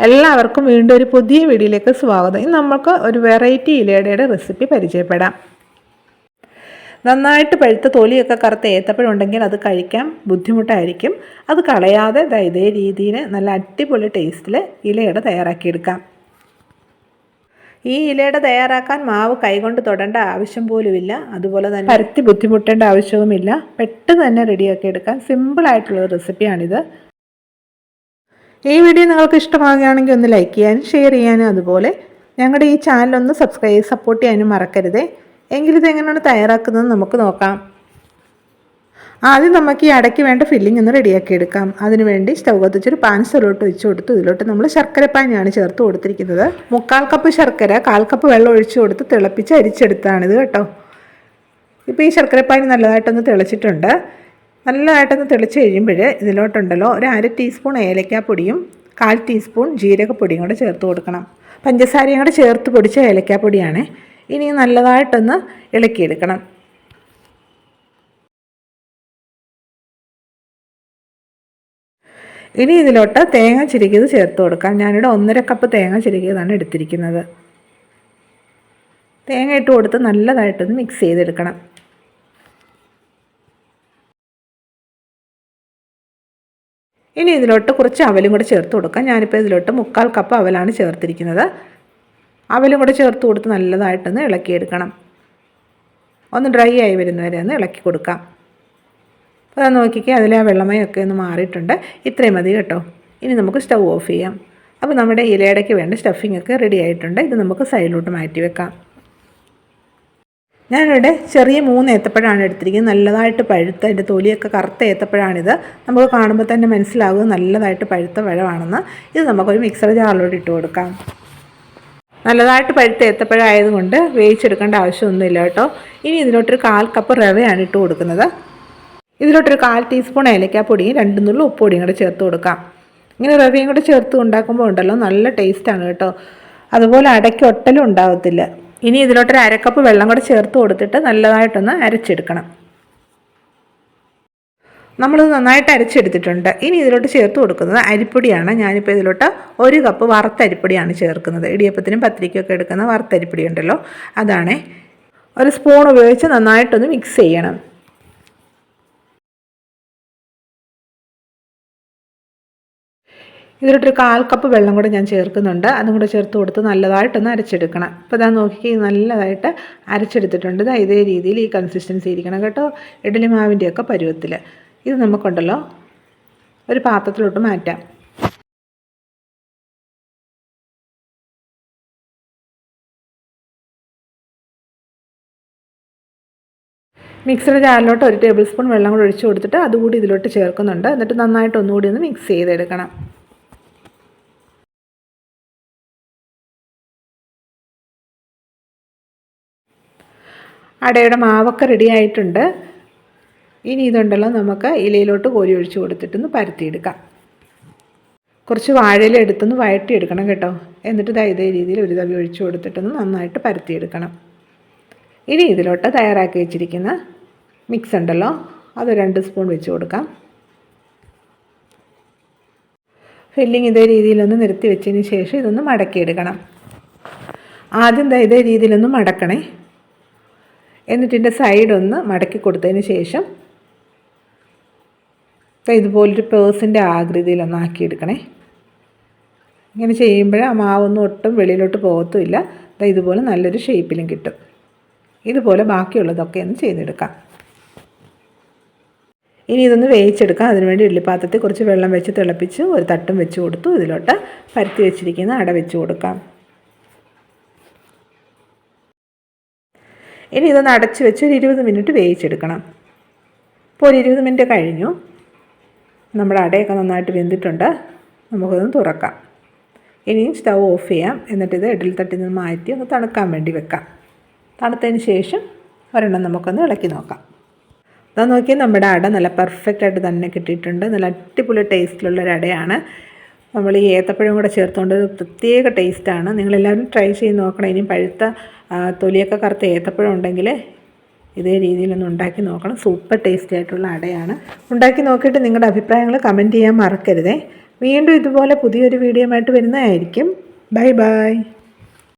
എല്ലാവർക്കും വീണ്ടും ഒരു പുതിയ വീഡിയോയിലേക്ക് സ്വാഗതം. ഇന്ന് നമുക്ക് ഒരു വെറൈറ്റി ഇലയുടെ റെസിപ്പി പരിചയപ്പെടാം. നന്നായിട്ട് പഴുത്ത തൊലിയൊക്കെ കറുത്ത ഏത്തപ്പഴം ഉണ്ടെങ്കിൽ അത് കഴിക്കാൻ ബുദ്ധിമുട്ടായിരിക്കും. അത് കളയാതെ ഇതേ രീതിയിൽ നല്ല അടിപൊളി ടേസ്റ്റിൽ ഇലയുടെ തയ്യാറാക്കിയെടുക്കാം. ഈ ഇലയുടെ തയ്യാറാക്കാൻ മാവ് കൈകൊണ്ട് തൊടേണ്ട ആവശ്യം പോലുമില്ല. അതുപോലെ തന്നെ പരത്തി ബുദ്ധിമുട്ടേണ്ട ആവശ്യവുമില്ല. പെട്ടെന്ന് തന്നെ റെഡിയാക്കി എടുക്കാൻ സിമ്പിളായിട്ടുള്ള റെസിപ്പിയാണിത്. ഈ വീഡിയോ നിങ്ങൾക്ക് ഇഷ്ടമാകുകയാണെങ്കിൽ ഒന്ന് ലൈക്ക് ചെയ്യാനും ഷെയർ ചെയ്യാനും അതുപോലെ ഞങ്ങളുടെ ഈ ചാനലൊന്ന് സപ്പോർട്ട് ചെയ്യാനും മറക്കരുതേ. എങ്കിലിത് എങ്ങനെയാണ് തയ്യാറാക്കുന്നത് നമുക്ക് നോക്കാം. ആദ്യം നമുക്ക് ഈ അടയ്ക്ക് വേണ്ട ഫില്ലിംഗ് ഒന്ന് റെഡിയാക്കി എടുക്കാം. അതിനുവേണ്ടി സ്റ്റൗ കത്തിച്ചൊരു പാൻ സ്ഥലോട്ട് വെച്ച് കൊടുത്തു. ഇതിലോട്ട് നമ്മൾ ശർക്കരപ്പാനിയാണ് ചേർത്ത് കൊടുത്തിരിക്കുന്നത്. 3/4 കപ്പ് ശർക്കര 1/4 കപ്പ് വെള്ളം ഒഴിച്ചു കൊടുത്ത് തിളപ്പിച്ച് അരിച്ചെടുത്താണിത് കേട്ടോ. ഇപ്പോൾ ഈ ശർക്കരപ്പാനി നല്ലതായിട്ടൊന്ന് തിളച്ചിട്ടുണ്ട്. നല്ലതായിട്ടൊന്ന് തെളിച്ച് കഴിയുമ്പോൾ ഇതിലോട്ടുണ്ടല്ലോ ഒരു 1/2 ടീസ്പൂൺ ഏലക്കാപ്പൊടിയും 1/4 ടീസ്പൂൺ ജീരകപ്പൊടിയും കൂടെ ചേർത്ത് കൊടുക്കണം. പഞ്ചസാരയും കൂടെ ചേർത്ത് പൊടിച്ച ഏലക്കാപ്പൊടിയാണ്. ഇനി നല്ലതായിട്ടൊന്ന് ഇളക്കിയെടുക്കണം. ഇനി ഇതിലോട്ട് തേങ്ങ ചിരകിയത് ചേർത്ത് കൊടുക്കാം. ഞാനിവിടെ 1/2 കപ്പ് തേങ്ങ ചിരകിയതാണ് എടുത്തിരിക്കുന്നത്. തേങ്ങ ഇട്ട് കൊടുത്ത് നല്ലതായിട്ടൊന്ന് മിക്സ് ചെയ്തെടുക്കണം. ഇനി ഇതിലോട്ട് കുറച്ച് അവലും കൂടെ ചേർത്ത് കൊടുക്കാം. ഞാനിപ്പോൾ ഇതിലോട്ട് 3/4 കപ്പ് അവലാണ് ചേർത്തിരിക്കുന്നത്. അവലും കൂടെ ചേർത്ത് കൊടുത്ത് നല്ലതായിട്ടൊന്ന് ഇളക്കിയെടുക്കണം. ഒന്ന് ഡ്രൈ ആയി വരുന്നവരെ ഒന്ന് ഇളക്കി കൊടുക്കാം. അപ്പോൾ അത് നോക്കിക്കേ, അതിലെ ആ വെള്ളമയൊക്കെ ഒന്ന് മാറിയിട്ടുണ്ട്. ഇത്രയും മതി കേട്ടോ. ഇനി നമുക്ക് സ്റ്റൗ ഓഫ് ചെയ്യാം. അപ്പോൾ നമ്മുടെ ഇലയടയ്ക്ക് വേണ്ട സ്റ്റഫിംഗ് ഒക്കെ റെഡി ആയിട്ടുണ്ട്. ഇത് നമുക്ക് സൈഡിലോട്ട് മാറ്റി വെക്കാം. ഞാനിവിടെ ചെറിയ 3 ഏത്തപ്പഴമാണ് എടുത്തിരിക്കുന്നത്. നല്ലതായിട്ട് പഴുത്ത അതിൻ്റെ തൊലിയൊക്കെ കറുത്ത ഏത്തപ്പഴമാണിത്. നമുക്ക് കാണുമ്പോൾ തന്നെ മനസ്സിലാകും നല്ലതായിട്ട് പഴുത്ത പഴമാണെന്ന്. ഇത് നമുക്കൊരു മിക്സർ ജാറിലോട്ട് ഇട്ട് കൊടുക്കാം. നല്ലതായിട്ട് പഴുത്ത ഏത്തപ്പഴം ആയതുകൊണ്ട് വേവിച്ചെടുക്കേണ്ട ആവശ്യമൊന്നുമില്ല കേട്ടോ. ഇനി ഇതിലോട്ടൊരു 1/4 കപ്പ് റവയാണ് ഇട്ട് കൊടുക്കുന്നത്. ഇതിലോട്ടൊരു 1/4 ടീസ്പൂൺ ഏലക്കാപ്പൊടിയും 2 നുള്ളു ഉപ്പുപൊടിയും കൂടെ ചേർത്ത് കൊടുക്കാം. ഇങ്ങനെ റവയും കൂടെ ചേർത്ത് ഉണ്ടാക്കുമ്പോൾ ഉണ്ടല്ലോ നല്ല ടേസ്റ്റാണ് കേട്ടോ. അതുപോലെ അടയ്ക്ക് ഒട്ടലും ഉണ്ടാകത്തില്ല. ഇനി ഇതിലോട്ടൊരു 1/2 കപ്പ് വെള്ളം കൂടെ ചേർത്ത് കൊടുത്തിട്ട് നല്ലതായിട്ടൊന്ന് അരച്ചെടുക്കണം. നമ്മളിത് നന്നായിട്ട് അരച്ചെടുത്തിട്ടുണ്ട്. ഇനി ഇതിലോട്ട് ചേർത്ത് കൊടുക്കുന്നത് അരിപ്പൊടിയാണ്. ഞാനിപ്പോൾ ഇതിലോട്ട് 1 കപ്പ് വറുത്ത അരിപ്പൊടിയാണ് ചേർക്കുന്നത്. ഇടിയപ്പത്തിനും പത്തിരിക്കൊക്കെ എടുക്കുന്ന വറുത്ത അരിപ്പൊടി ഉണ്ടല്ലോ, അതാണ്. ഒരു സ്പൂൺ ഉപയോഗിച്ച് നന്നായിട്ടൊന്ന് മിക്സ് ചെയ്യണം. ഇതിലോട്ടൊരു 1/4 കപ്പ് വെള്ളം കൂടെ ഞാൻ ചേർക്കുന്നുണ്ട്. അതും കൂടെ ചേർത്ത് കൊടുത്ത് നല്ലതായിട്ടൊന്ന് അരച്ചെടുക്കണം. ഇപ്പോൾ ഇതാ നോക്കി നല്ലതായിട്ട് അരച്ചെടുത്തിട്ടുണ്ട്. ഇതേ രീതിയിൽ ഈ കൺസിസ്റ്റൻസി ഇരിക്കണം കേട്ടോ. ഇഡ്ഡലി മാവിൻ്റെയൊക്കെ പരുവത്തിൽ. ഇത് നമുക്കുണ്ടല്ലോ ഒരു പാത്രത്തിലോട്ട് മാറ്റാം. മിക്സർ ജാറിലോട്ട് 1 ടേബിൾ സ്പൂൺ വെള്ളം കൂടെ ഒഴിച്ച് കൊടുത്തിട്ട് അതുകൂടി ഇതിലോട്ട് ചേർക്കുന്നുണ്ട്. എന്നിട്ട് നന്നായിട്ട് ഒന്നുകൂടി ഒന്ന് മിക്സ് ചെയ്തെടുക്കണം. അടയുടെ മാവൊക്കെ റെഡി ആയിട്ടുണ്ട്. ഇനി ഇതുണ്ടല്ലോ നമുക്ക് ഇലയിലോട്ട് കോരി ഒഴിച്ച് കൊടുത്തിട്ടൊന്ന് പരത്തിയെടുക്കാം. കുറച്ച് വാഴയില എടുത്തൊന്ന് വഴറ്റിയെടുക്കണം കേട്ടോ. എന്നിട്ട് ഇതേ രീതിയിൽ ഒരു തവി ഒഴിച്ച് കൊടുത്തിട്ടൊന്ന് നന്നായിട്ട് പരത്തിയെടുക്കണം. ഇനി ഇതിലോട്ട് തയ്യാറാക്കി വെച്ചിരിക്കുന്ന മിക്സ് ഉണ്ടല്ലോ അത് 2 സ്പൂൺ വെച്ച് കൊടുക്കാം. ഫില്ലിങ് ഇതേ രീതിയിലൊന്ന് നിരത്തി വെച്ചതിന് ശേഷം ഇതൊന്ന് മടക്കിയെടുക്കണം. ആദ്യം ഇതേ രീതിയിലൊന്ന് മടക്കണേ. എന്നിട്ട് ഇതിൻ്റെ സൈഡൊന്ന് മടക്കി കൊടുത്തതിന് ശേഷം ഇതുപോലൊരു പേഴ്സിൻ്റെ ആകൃതിയിലൊന്ന് ആക്കിയെടുക്കണേ. ഇങ്ങനെ ചെയ്യുമ്പോൾ ആ മാവൊന്നും ഒട്ടും വെളിയിലോട്ട് പോകത്തുമില്ല. ഇതുപോലെ നല്ലൊരു ഷേപ്പിലും കിട്ടും. ഇതുപോലെ ബാക്കിയുള്ളതൊക്കെ ഒന്ന് ചെയ്തെടുക്കാം. ഇനി ഇതൊന്ന് വേവിച്ചെടുക്കാം. അതിനുവേണ്ടി ഇഡ്ഡലിപ്പാത്രത്തിൽ കുറച്ച് വെള്ളം വെച്ച് തിളപ്പിച്ച് ഒരു തട്ടും വെച്ച് കൊടുത്തു. ഇതിലോട്ട് പരത്തി വെച്ചിരിക്കുന്ന അട വെച്ച് കൊടുക്കാം. ഇനി ഇതൊന്ന് അടച്ച് വെച്ച് ഒരു 20 മിനിറ്റ് വേവിച്ചെടുക്കണം. ഇപ്പോൾ ഒരു 20 മിനിറ്റ് കഴിഞ്ഞു. നമ്മുടെ അടയൊക്കെ നന്നായിട്ട് വെന്തിട്ടുണ്ട്. നമുക്കൊന്ന് തുറക്കാം. ഇനിയും സ്റ്റൗ ഓഫ് ചെയ്യാം. എന്നിട്ടിത് ഇഡ്ഡലി തട്ടിൽ നിന്ന് മാറ്റി ഒന്ന് തണുക്കാൻ വേണ്ടി വെക്കാം. തണുത്തതിന് ശേഷം ഒരെണ്ണം നമുക്കൊന്ന് ഇളക്കി നോക്കാം. അതാ നോക്കി നമ്മുടെ അട നല്ല പെർഫെക്റ്റായിട്ട് തന്നെ കിട്ടിയിട്ടുണ്ട്. നല്ല അടിപൊളി ടേസ്റ്റിലുള്ളൊരു അടയാണ്. നമ്മൾ ഈ ഏത്തപ്പഴം കൂടെ ചേർത്തുകൊണ്ട് ഒരു പ്രത്യേക ടേസ്റ്റാണ്. നിങ്ങളെല്ലാവരും ട്രൈ ചെയ്ത് നോക്കണം. ഇനി പഴുത്ത തൊലിയൊക്കെ കറുത്ത ഏത്തപ്പഴം ഉണ്ടെങ്കിൽ ഇതേ രീതിയിലൊന്ന് ഉണ്ടാക്കി നോക്കണം. സൂപ്പർ ടേസ്റ്റി ആയിട്ടുള്ള അടയാണ്. ഉണ്ടാക്കി നോക്കിയിട്ട് നിങ്ങളുടെ അഭിപ്രായങ്ങൾ കമൻറ്റ് ചെയ്യാൻ മറക്കരുതേ. വീണ്ടും ഇതുപോലെ പുതിയൊരു വീഡിയോ ആയിട്ട് വരുന്നതായിരിക്കും. Bye bye.